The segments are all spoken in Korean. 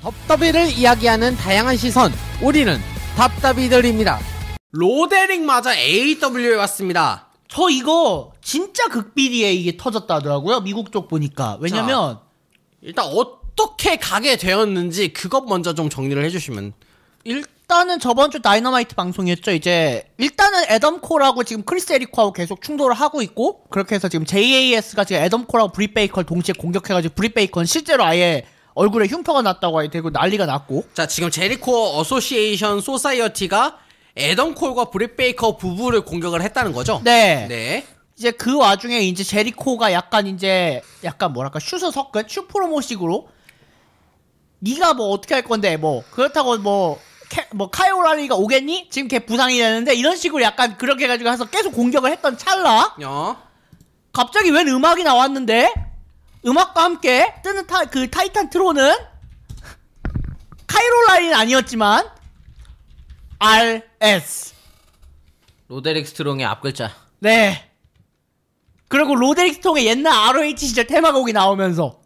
덥더비를 이야기하는 다양한 시선, 우리는 답답이들입니다. 로데릭마저 AEW에 왔습니다. 저 이거 진짜 극비리에 이게 터졌다 하더라고요. 미국 쪽 보니까. 왜냐면 일단 어떻게 가게 되었는지 그것 먼저 좀 정리를 해주시면. 일단은 저번 주 다이너마이트 방송이었죠. 이제 일단은 애덤 콜하고 지금 크리스 에리코하고 계속 충돌을 하고 있고, 그렇게 해서 지금 JAS가 지금 애덤 콜하고 브릿 베이커를 동시에 공격해가지고 브릿 베이커는 실제로 아예 얼굴에 흉터가 났다고 되고 난리가 났고. 자, 지금 제리코 어소시에이션 소사이어티가 애덤 콜과 브릿 베이커 부부를 공격을 했다는 거죠? 네. 네. 이제 그 와중에 이제 제리코가 약간 뭐랄까 슈서 섞은 슈프로모식으로 네가 뭐 어떻게 할 건데 뭐 그렇다고 뭐 카이 오라리가 오겠니? 지금 걔 부상이 되는데 이런 식으로 약간 그렇게 해가지고 해서 계속 공격을 했던 찰나 갑자기 웬 음악이 나왔는데 음악과 함께 뜨는 그 타이탄 트론은 카이 오라리는 아니었지만 RS 로데릭 스트롱의 앞글자. 네. 그리고 로데릭 스트롱의 옛날 ROH 시절 테마곡이 나오면서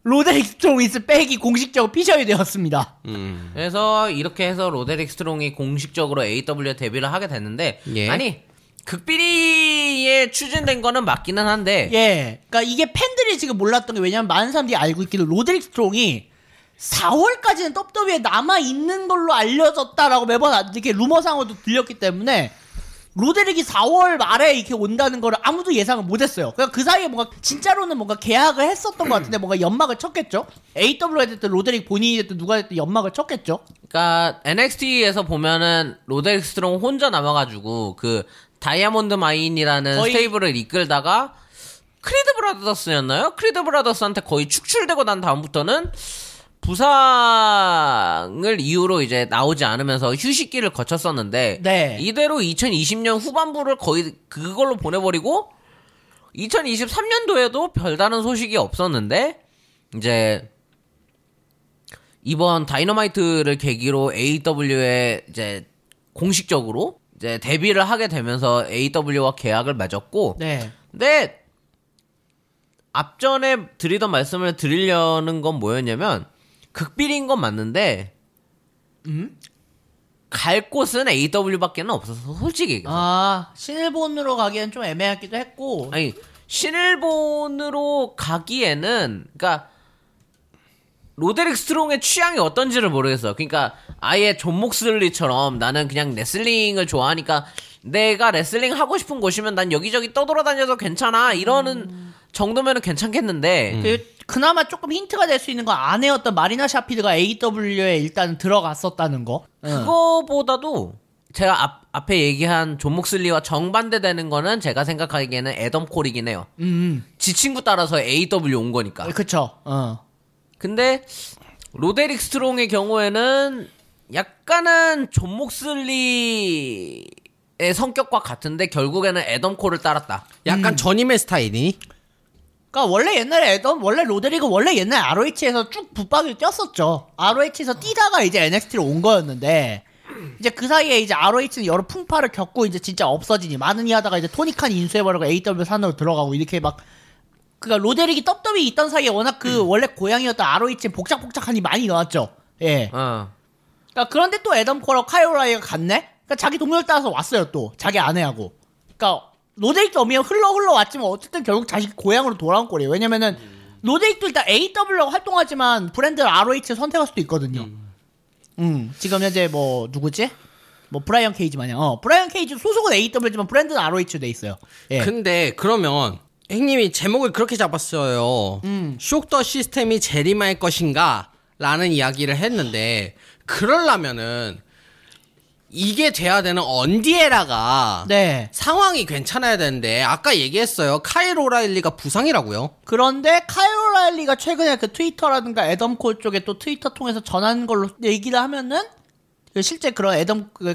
로데릭 스트롱 이스 백이 공식적으로 피셜이 되었습니다. 그래서 이렇게 해서 로데릭 스트롱이 공식적으로 AEW에 데뷔를 하게 됐는데, 예. 아니 극비리에 추진된 거는 맞기는 한데, 예. 그러니까 이게 팬들이 지금 몰랐던 게, 왜냐면 많은 사람들이 알고 있기로 로데릭 스트롱이 4월까지는 WWE에 남아 있는 걸로 알려졌다라고 매번 이렇게 루머상으로도 들렸기 때문에 로데릭이 4월 말에 이렇게 온다는 거를 아무도 예상을 못했어요. 그러니까 그 사이에 뭔가 진짜로는 뭔가 계약을 했었던 것 같은데 뭔가 연막을 쳤겠죠. AW가 됐든 로데릭 본인이 됐든 누가 됐든 연막을 쳤겠죠. 그러니까 NXT에서 보면은 로데릭 스트롱 혼자 남아가지고 그 다이아몬드 마인이라는 스테이블을 이끌다가 크리드 브라더스였나요? 크리드 브라더스한테 거의 축출되고 난 다음부터는 부상을 이유로 이제 나오지 않으면서 휴식기를 거쳤었는데, 네. 이대로 2020년 후반부를 거의 그걸로 보내버리고 2023년도에도 별다른 소식이 없었는데, 이제 이번 다이너마이트를 계기로 AEW에 이제 공식적으로 이제 데뷔를 하게 되면서 AEW와 계약을 맺었고, 네. 근데 앞전에 드리던 말씀을 드리려는 건 뭐였냐면, 극비리인 건 맞는데 갈 곳은 AEW밖에는 없어서 솔직히 신일본으로 가기엔 좀 애매하기도 했고, 아니 신일본으로 가기에는 그러니까 로데릭 스트롱의 취향이 어떤지를 모르겠어. 그러니까 아예 존 목슬리처럼 나는 그냥 레슬링을 좋아하니까 내가 레슬링 하고 싶은 곳이면 난 여기저기 떠돌아다녀도 괜찮아 이러는 정도면은 괜찮겠는데 그나마 조금 힌트가 될 수 있는 건 아내였던 마리나 샤피드가 AEW에 일단 들어갔었다는 거. 그거보다도 제가 앞에 얘기한 존 목슬리와 정반대되는 거는 제가 생각하기에는 애덤 콜이긴 해요. 지 친구 따라서 AEW 온 거니까. 그쵸. 근데 로데릭 스트롱의 경우에는 약간은 존 목슬리의 성격과 같은데 결국에는 애덤 콜을 따랐다. 약간 전임의 스타일이니? 그러니까 원래 옛날에 원래 로데릭은 원래 옛날 ROH에서 쭉 붙박이를 뛰었었죠. ROH에서 뛰다가 이제 NXT로 온 거였는데, 이제 그 사이에 이제 ROH는 여러 풍파를 겪고 이제 진짜 없어지니 많으니 하다가 이제 토니칸이 인수해버리고 AEW 산으로 들어가고 이렇게 막, 그니까 로데릭이 떡떡이 있던 사이에 워낙 그 원래 고향이었던 ROH에 복작복작하니 많이 나왔죠. 예. 그러니까 그런데 또 애덤 콜하고 카이 오라이가 갔네? 그러니까 자기 동료를 따라서 왔어요, 또. 자기 아내하고. 그러니까 로데릭도 어미가 흘러 왔지만 어쨌든 결국 자기 고향으로 돌아온 꼴이에요. 왜냐면은 로데릭도 일단 AEW라고 활동하지만 브랜드를 ROH에 선택할 수도 있거든요. 지금 현재 뭐 누구지? 뭐 브라이언 케이지 마냥 브라이언 케이지 소속은 AEW지만 브랜드는 ROH로 돼 있어요. 예. 근데 그러면 형님이 제목을 그렇게 잡았어요. 쇼더 시스템이 제리마일 것인가? 라는 이야기를 했는데, 그러려면은 이게 돼야 되는 언디에라가 상황이 괜찮아야 되는데, 아까 얘기했어요. 카일 오라일리가 부상이라고요. 그런데 카일 오라일리가 최근에 그 트위터라든가 애덤 콜 쪽에 또 트위터 통해서 전한 걸로 얘기를 하면은, 실제 그런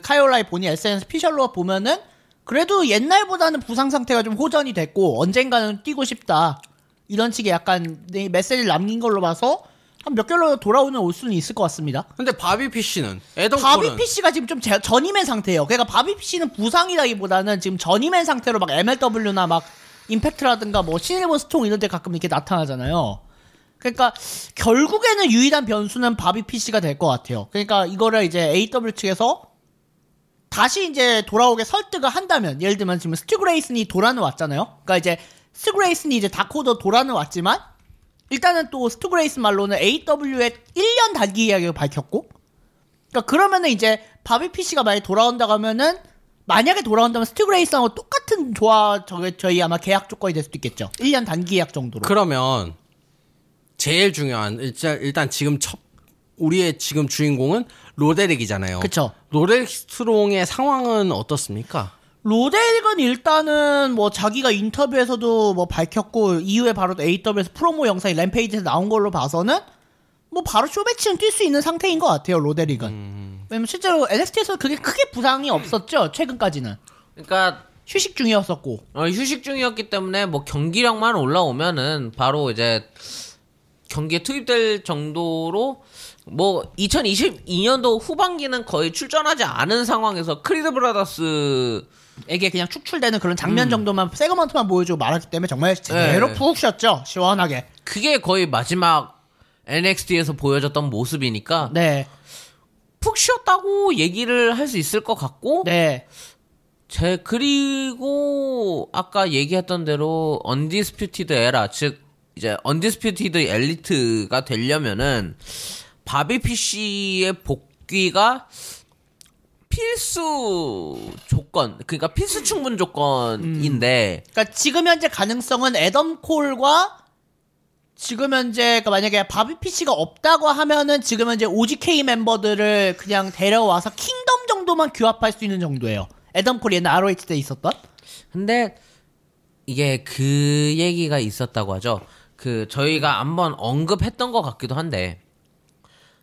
카일 오라일리 본인 SNS 피셜로 보면은 그래도 옛날보다는 부상 상태가 좀 호전이 됐고 언젠가는 뛰고 싶다 이런 식의 약간 메시지를 남긴 걸로 봐서 한 몇 개월로 돌아오는 올 수는 있을 것 같습니다. 근데 바비 피쉬는 애덤 바비 피쉬가 지금 좀 전임의 상태예요. 그러니까 바비 피쉬는 부상이라기보다는 지금 전임의 상태로 막 MLW나 막 임팩트라든가 뭐 신일본 스톰 이런 데 가끔 이렇게 나타나잖아요. 그러니까 결국에는 유일한 변수는 바비 PC가 될 것 같아요. 그러니까 이거를 이제 AW 측에서 다시 이제 돌아오게 설득을 한다면, 예를 들면 지금 스티그레이슨이 돌아는 왔잖아요. 그러니까 이제 스티그레이슨이 이제 다크호더 돌아는 왔지만 일단은 또 스티그레이슨 말로는 AW의 1년 단기 계약을 밝혔고, 그러니까 그러면은 이제 바비 PC가 만약에 돌아온다고 하면은, 만약에 돌아온다면 스티그레이슨하고 똑같은 저희 아마 계약 조건이 될 수도 있겠죠. 1년 단기 계약 정도로. 그러면 제일 중요한 일단 지금 우리의 지금 주인공은 로데릭이잖아요. 그쵸. 로데릭 스트롱의 상황은 어떻습니까? 로데릭은 일단은 뭐 자기가 인터뷰에서도 뭐 밝혔고, 이후에 바로 AW에서 프로모 영상이 램페이지에서 나온 걸로 봐서는 뭐 바로 쇼매치는 뛸 수 있는 상태인 것 같아요, 로데릭은. 왜냐면 실제로 NXT에서 그게 크게 부상이 없었죠, 최근까지는. 그러니까 휴식 중이었었고. 휴식 중이었기 때문에 뭐 경기력만 올라오면은 바로 이제 경기에 투입될 정도로, 뭐 2022년도 후반기는 거의 출전하지 않은 상황에서 크리드 브라더스에게 그냥 축출되는 그런 장면 정도만 세그먼트만 보여주고 말았기 때문에 정말 제대로 네. 푹 쉬었죠, 시원하게. 그게 거의 마지막 NXT에서 보여줬던 모습이니까 네, 푹 쉬었다고 얘기를 할 수 있을 것 같고, 네, 그리고 아까 얘기했던 대로 언디스퓨티드 에라, 즉 이제 언디스퓨티드 엘리트가 되려면은 바비 PC의 복귀가 필수 조건, 그러니까 필수 충분 조건인데, 그러니까 지금 현재 가능성은 애덤 콜과 지금 현재, 그러니까 만약에 바비 PC가 없다고 하면은 지금 현재 OGK 멤버들을 그냥 데려와서 킹덤 정도만 규합할 수 있는 정도예요. 애덤 콜이 옛날 ROH 때 있었던. 근데 이게 그 얘기가 있었다고 하죠. 저희가 한번 언급했던 것 같기도 한데,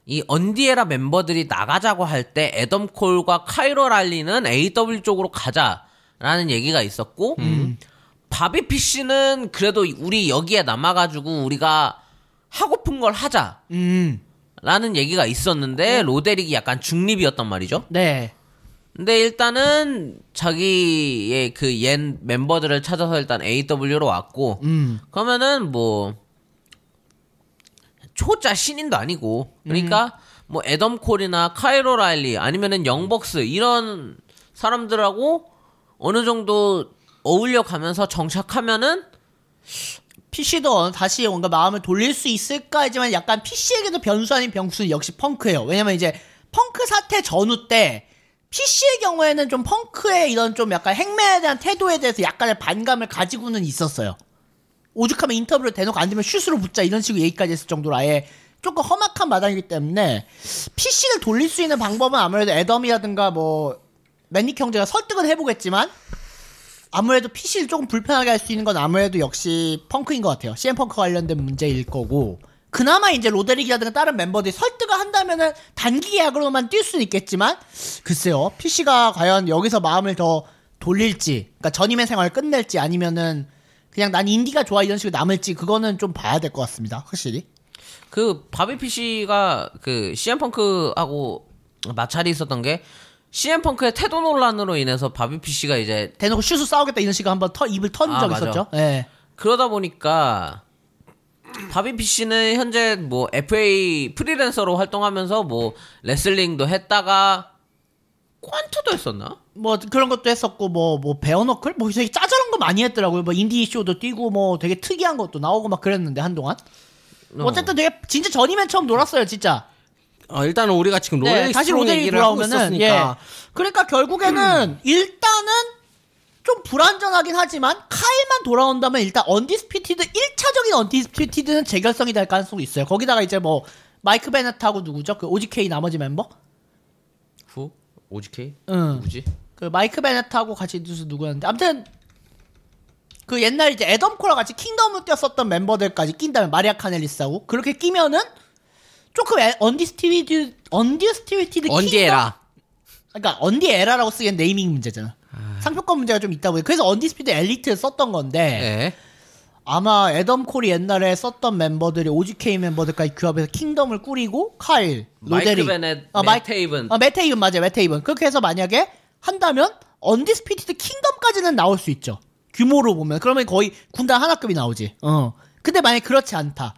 이 언디에라 멤버들이 나가자고 할 때 애덤 콜과 카이로 랄리는 AW 쪽으로 가자라는 얘기가 있었고, 바비 PC는 그래도 우리 여기에 남아가지고 우리가 하고픈 걸 하자라는 얘기가 있었는데, 로데릭이 약간 중립이었단 말이죠. 네. 근데 일단은 자기의 그 옛 멤버들을 찾아서 일단 AW로 왔고, 그러면은 뭐 초짜 신인도 아니고, 그러니까 뭐 애덤 콜이나 카이로 라일리 아니면은 영벅스 이런 사람들하고 어느 정도 어울려 가면서 정착하면은 PC도 다시 뭔가 마음을 돌릴 수 있을까 하지만, 약간 PC에게도 변수 아닌 변수는 역시 펑크예요. 왜냐면 이제 펑크 사태 전후 때 PC의 경우에는 좀 펑크의 이런 좀 약간 행매에 대한 태도에 대해서 약간의 반감을 가지고는 있었어요. 오죽하면 인터뷰를 대놓고 안 되면 슛으로 붙자 이런 식으로 얘기까지 했을 정도로 아예 조금 험악한 마당이기 때문에, PC를 돌릴 수 있는 방법은 아무래도 애덤이라든가 뭐 맨닉 형제가 설득은 해보겠지만, 아무래도 PC를 조금 불편하게 할 수 있는 건 아무래도 역시 펑크인 것 같아요. CM 펑크 관련된 문제일 거고, 그나마 이제 로데릭이라든가 다른 멤버들이 설득을 한다면은 단기 계약으로만 뛸 수는 있겠지만, 글쎄요, PC가 과연 여기서 마음을 더 돌릴지, 그러니까 전임의 생활을 끝낼지, 아니면은 그냥 난 인디가 좋아 이런 식으로 남을지, 그거는 좀 봐야 될 것 같습니다, 확실히. 바비 PC가 CM 펑크하고 마찰이 있었던 게, CM 펑크의 태도 논란으로 인해서 바비 PC가 이제 대놓고 슛을 싸우겠다 이런 식으로 한번 입을 턴 적 맞아. 있었죠. 예. 그러다 보니까 바비 PC는 현재 뭐 FA 프리랜서로 활동하면서 뭐 레슬링도 했다가 퀀트도 했었나? 뭐 그런 것도 했었고, 뭐 베어너클 뭐 되게 짜잘한 거 많이 했더라고요. 뭐 인디 쇼도 뛰고 뭐 되게 특이한 것도 나오고 막 그랬는데 한동안. 어쨌든 되게 진짜 전이면 처음 놀았어요, 진짜. 일단은 우리가 지금 로데릭 다시 스트롱 로데릭 얘기를 하고 돌아오면은, 있었으니까. 그러니까 결국에는 일단은 좀 불안정하긴 하지만, 카일만 돌아온다면 일단 언디스피티드 1차적인 언디스피티드는 재결성이 될 가능성이 있어요. 거기다가 이제 뭐 마이크 베넷하고 누구죠? 그 OGK 나머지 멤버? OGK? 응. 누구지? 그 마이크 베넷하고 같이 누구였는데, 아무튼 그 옛날 이제 애덤 콜과 같이 킹덤을 뛰었었던 멤버들까지 낀다면, 마리아 카넬리스하고 그렇게 끼면은 조금 언디스티비티드 언디에라. 그러니까 언디에라라고 쓰기엔 네이밍 문제잖아. 상표권 문제가 좀 있다 보니, 그래서 언디스피드 엘리트를 썼던 건데, 네. 아마 애덤 콜이 옛날에 썼던 멤버들이 OGK 멤버들까지 규합해서 킹덤을 꾸리고, 카일, 로데릭, 마이크 베넷, 맷 테이븐. 맷 테이븐 맞아요, 맷 테이븐. 그렇게 해서 만약에 한다면 언디스피티드 킹덤까지는 나올 수 있죠. 규모로 보면. 그러면 거의 군단 하나급이 나오지. 근데 만약에 그렇지 않다.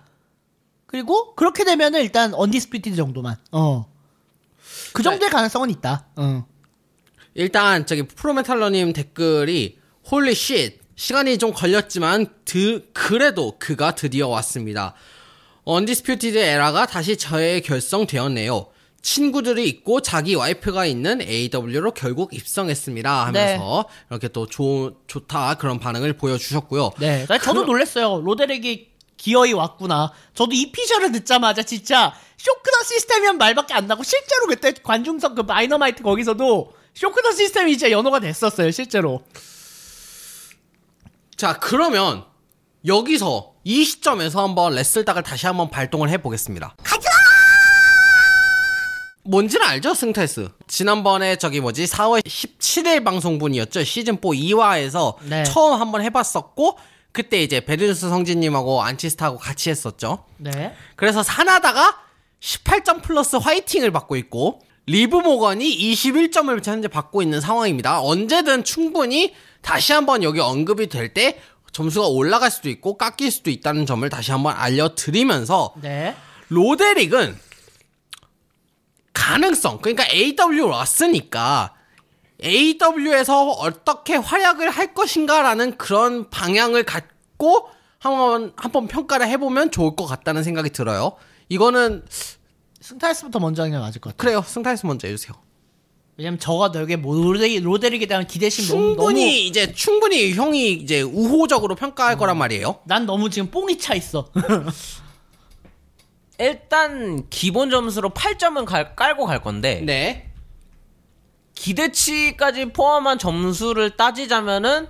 그리고 그렇게 되면은 일단 언디스피티드 정도만. 그 정도의 가능성은 있다. 일단 저기 프로메탈러님 댓글이 홀리 쉣 시간이 좀 걸렸지만 그래도 그가 드디어 왔습니다. 언디스퓨티드 에라가 다시 재결성되었네요. 친구들이 있고 자기 와이프가 있는 AW로 결국 입성했습니다 하면서 네. 이렇게 또 좋다 그런 반응을 보여주셨고요. 네, 저도 놀랐어요. 로데릭이 기어이 왔구나. 저도 이 피셜을 듣자마자 진짜 쇼크더 시스템이란 말밖에 안 나고 실제로 그때 관중석 그 마이너마이트 거기서도 쇼크더 시스템이 진짜 연호가 됐었어요 실제로. 자 그러면 여기서 이 시점에서 한번 레슬닥을 다시 한번 발동을 해보겠습니다. 가자! 뭔지는 알죠, 승테스? 지난번에 4월 17일 방송분이었죠. 시즌4 2화에서 네. 처음 한번 해봤었고, 그때 이제 베르누스 성진님하고 안치스타하고 같이 했었죠. 네. 그래서 사나다가 18점 플러스 화이팅을 받고 있고, 리브 모건이 21점을 현재 받고 있는 상황입니다. 언제든 충분히 다시 한번 여기 언급이 될 때 점수가 올라갈 수도 있고 깎일 수도 있다는 점을 다시 한번 알려드리면서, 네. 로데릭은 가능성, 그러니까 AW 왔으니까 AW에서 어떻게 활약을 할 것인가라는 그런 방향을 갖고 한번 평가를 해보면 좋을 것 같다는 생각이 들어요. 이거는 승타이스부터 먼저 하는 게 맞을 것 같아요. 그래요. 승타이스 먼저 해주세요. 왜냐면 저가 되게 로데릭에 대한 기대심 충분히 형이 이제 우호적으로 평가할 거란 말이에요. 난 너무 지금 뽕이 차 있어. 일단 기본 점수로 8점은 깔고 갈 건데 네. 기대치까지 포함한 점수를 따지자면은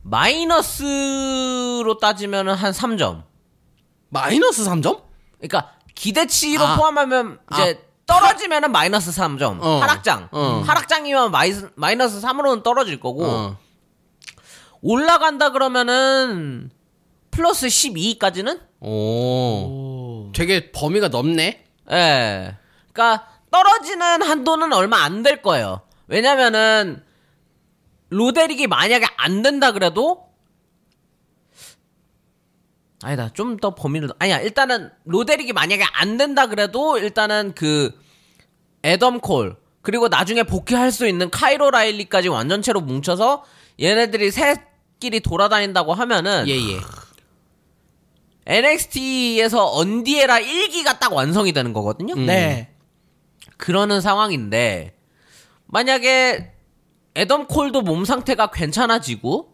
마이너스로 따지면은 한 3점. 마이너스 3점? 그러니까 기대치로 포함하면 이제 떨어지면은 마이너스 3점. 하락장. 하락장이면 마이너스 3으로는 떨어질 거고 올라간다 그러면은 플러스 12까지는? 오. 되게 범위가 넓네. 예. 그러니까 떨어지는 한도는 얼마 안 될 거예요. 왜냐면은 로데릭이 만약에 안 된다 그래도 아니다. 좀 더 범위를 아니야. 일단은 로데릭이 만약에 안 된다 그래도 일단은 그 애덤 콜 그리고 나중에 복귀할 수 있는 카이로 라일리까지 완전체로 뭉쳐서 얘네들이 셋끼리 돌아다닌다고 하면은 예예. NXT에서 언디에라 1기가 딱 완성이 되는 거거든요. 네. 그러는 상황인데 만약에 애덤 콜도 몸 상태가 괜찮아지고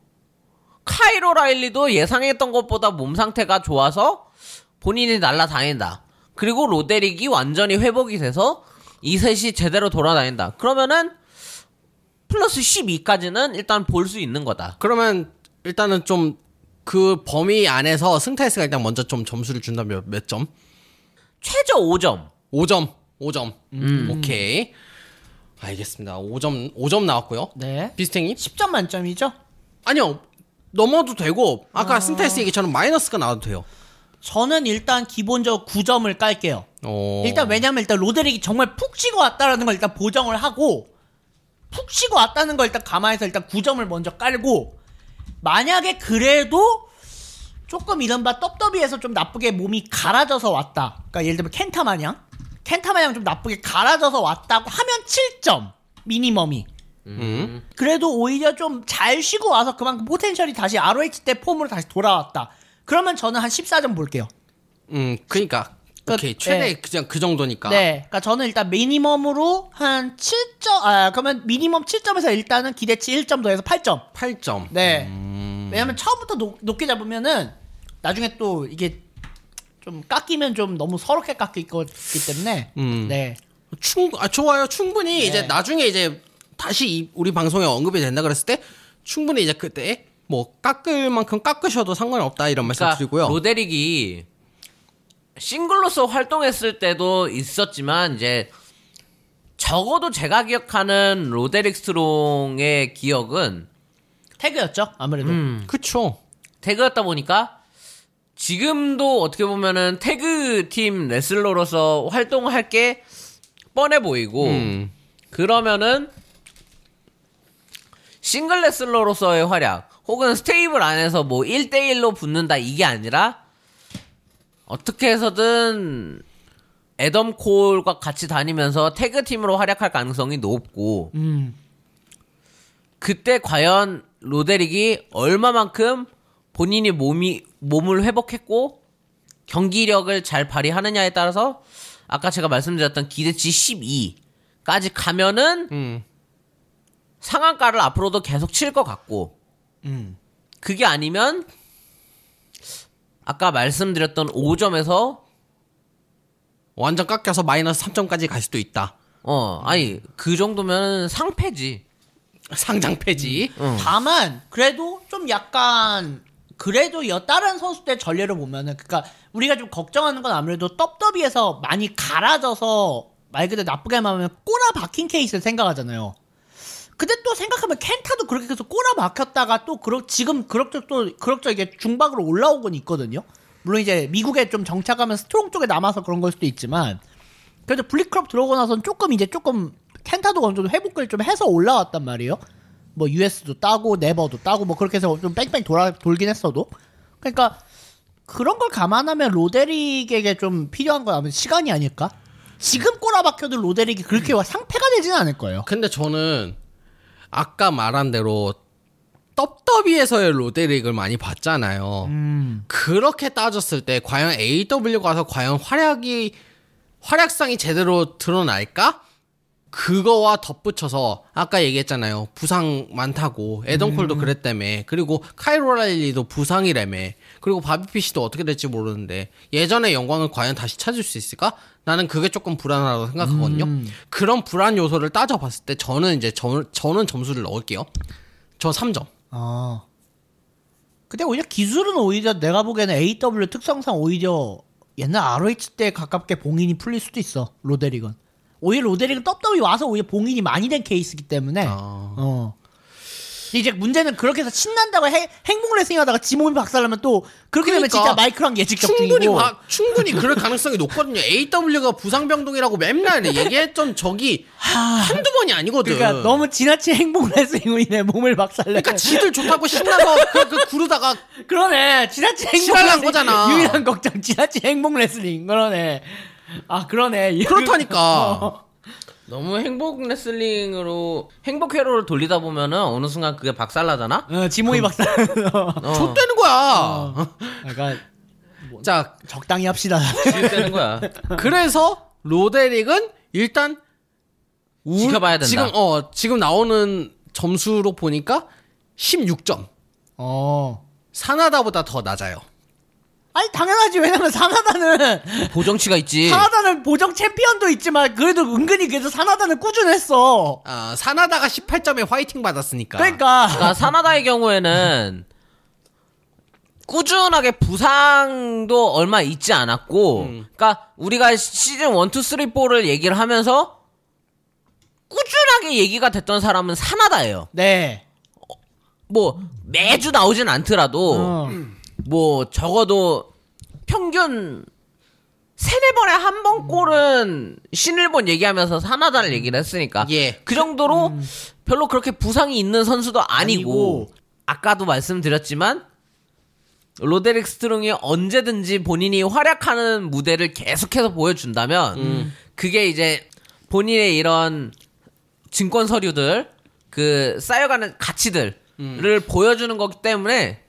카이로 라일리도 예상했던 것보다 몸 상태가 좋아서 본인이 날아다닌다. 그리고 로데릭이 완전히 회복이 돼서 이 셋이 제대로 돌아다닌다. 그러면은 플러스 12까지는 일단 볼 수 있는 거다. 그러면 일단은 좀 그 범위 안에서 승타이스가 일단 먼저 좀 점수를 준다면 몇 점? 최저 5점. 5점. 오케이. 알겠습니다. 5점 나왔고요. 네. 비스탱님? 10점 만점이죠? 아니요. 넘어도 되고 아까 승타이스 얘기처럼 마이너스가 나와도 돼요. 저는 일단 기본적으로 9점을 깔게요. 일단 왜냐면 일단 로데릭이 정말 푹 쉬고 왔다라는 걸 일단 보정을 하고 푹 쉬고 왔다는 걸 일단 감안해서 일단 9점을 먼저 깔고 만약에 그래도 조금 이른바 떡더비에서 좀 나쁘게 몸이 갈아져서 왔다. 그러니까 예를 들면 켄타 마냥 좀 나쁘게 갈아져서 왔다고 하면 7점 미니멈이. 그래도 오히려 좀 잘 쉬고 와서 그만큼 포텐셜이 다시 ROH 때 폼으로 다시 돌아왔다. 그러면 저는 한 14점 볼게요. 그러니까 오케이 최대 네. 그냥 그 정도니까. 네, 그러니까 저는 일단 미니멈으로 한 7점. 그러면 미니멈 7점에서 일단은 기대치 1점 더해서 8점. 8점. 네. 왜냐면 처음부터 높게 잡으면은 나중에 또 이게 좀 깎이면 좀 너무 서럽게 깎일 거기 때문에. 네. 좋아요. 충분히 네. 이제 나중에 이제 다시 우리 방송에 언급이 된다 그랬을 때 충분히 이제 그때 뭐 깎을 만큼 깎으셔도 상관이 없다 이런 말씀 그러니까 드리고요. 로데릭이 싱글로서 활동했을 때도 있었지만 이제 적어도 제가 기억하는 로데릭 스트롱의 기억은 태그였죠, 아무래도. 그쵸. 태그였다 보니까 지금도 어떻게 보면은 태그 팀 레슬러로서 활동할 게 뻔해 보이고 그러면은 싱글 레슬러로서의 활약 혹은 스테이블 안에서 뭐 1대1로 붙는다 이게 아니라 어떻게 해서든 애덤 콜과 같이 다니면서 태그팀으로 활약할 가능성이 높고 그때 과연 로데릭이 얼마만큼 본인이 몸을 회복했고 경기력을 잘 발휘하느냐에 따라서 아까 제가 말씀드렸던 기대치 12까지 가면은 상한가를 앞으로도 계속 칠 것 같고 그게 아니면 아까 말씀드렸던 5점에서 완전 깎여서 마이너스 3점까지 갈 수도 있다. 아니 그 정도면 상패지. 상장 폐지. 다만 그래도 좀 약간 그래도 다른 선수들 전례를 보면은 그러니까 우리가 좀 걱정하는 건 아무래도 떡더비에서 많이 갈아져서 말 그대로 나쁘게 말하면 꼬라 박힌 케이스를 생각하잖아요. 근데 또 생각하면 켄타도 그렇게 계속 꼬라 박혔다가 또 지금 그럭저럭 이게 중박으로 올라오곤 있거든요. 물론 이제 미국에 좀 정착하면 스트롱 쪽에 남아서 그런 걸 수도 있지만 그래도 블리크럽 들어오고 나서는 조금 켄타도 어느 정도 회복을 좀 해서 올라왔단 말이에요. 뭐 US도 따고 네버도 따고 뭐 그렇게 해서 좀 뺑뺑 돌긴 했어도 그러니까 그런 걸 감안하면 로데릭에게 좀 필요한 건 아무래도 시간이 아닐까? 지금 꼬라박혀도 로데릭이 그렇게 상패가 되지는 않을 거예요. 근데 저는 아까 말한 대로 떡더비에서의 로데릭을 많이 봤잖아요. 그렇게 따졌을 때 과연 AW 가서 과연 활약상이 제대로 드러날까? 그거와 덧붙여서 아까 얘기했잖아요. 부상 많다고. 에던콜도 그랬다며. 그리고 카일 오라일리도 부상이라며. 그리고 바비피시도 어떻게 될지 모르는데 예전의 영광을 과연 다시 찾을 수 있을까? 나는 그게 조금 불안하다고 생각하거든요. 그런 불안 요소를 따져봤을 때 저는 이제 저는 점수를 넣을게요. 저 3점. 근데 오히려 기술은 오히려 내가 보기에는 AW 특성상 오히려 옛날 ROH 때 가깝게 봉인이 풀릴 수도 있어. 로데릭은. 오히려 로데릭은 떡더비 와서 오히려 봉인이 많이 된 케이스이기 때문에 이제 문제는 그렇게 해서 신난다고 행복 레슬링 하다가 지 몸이 박살나면 또 그렇게 되면 진짜 마이크랑 예측 적중이고 충분히 그럴 가능성이 높거든요. AW가 부상병동이라고 맨날 얘기했던 적이 한두 번이 아니거든. 그러니까 너무 지나친 행복 레슬링으로 인해 몸을 박살내. 그러니까 지들 좋다고 신나서 그 구르다가 그러네. 지나친 행복 실화난 레슬링 거잖아. 유일한 걱정 지나친 행복 레슬링. 그러네. 그러네. 그렇다니까. 너무 행복 레슬링으로 행복 회로를 돌리다 보면은 어느 순간 그게 박살나잖아. 지모이 박살. 좆되는 거야. 약간 자, 적당히 합시다. 지급되는 거야. 그래서 로데릭은 일단 지켜봐야 된다. 지금 나오는 점수로 보니까 16점. 사나다보다 더 낮아요. 아니 당연하지. 왜냐면 사나다는 보정치가 있지. 사나다는 보정 챔피언도 있지만 그래도 은근히 그래도 사나다는 꾸준했어. 사나다가 18점에 화이팅 받았으니까. 그러니까 사나다의 경우에는 꾸준하게 부상도 얼마 있지 않았고, 그러니까 우리가 시즌 1, 2, 3, 4를 얘기를 하면서 꾸준하게 얘기가 됐던 사람은 사나다예요. 네. 뭐 매주 나오진 않더라도 뭐 적어도 평균 3-4번에 한 번 꼴은 신일본 얘기하면서 사나다를 얘기를 했으니까 그 정도로 별로 그렇게 부상이 있는 선수도 아니고 아까도 말씀드렸지만 로데릭 스트롱이 언제든지 본인이 활약하는 무대를 계속해서 보여준다면 그게 이제 본인의 이런 증권 서류들 그 쌓여가는 가치들을 보여주는 거기 때문에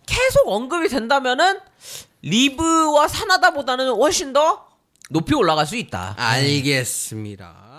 계속 언급이 된다면은 리브와 사나다보다는 훨씬 더 높이 올라갈 수 있다. 알겠습니다.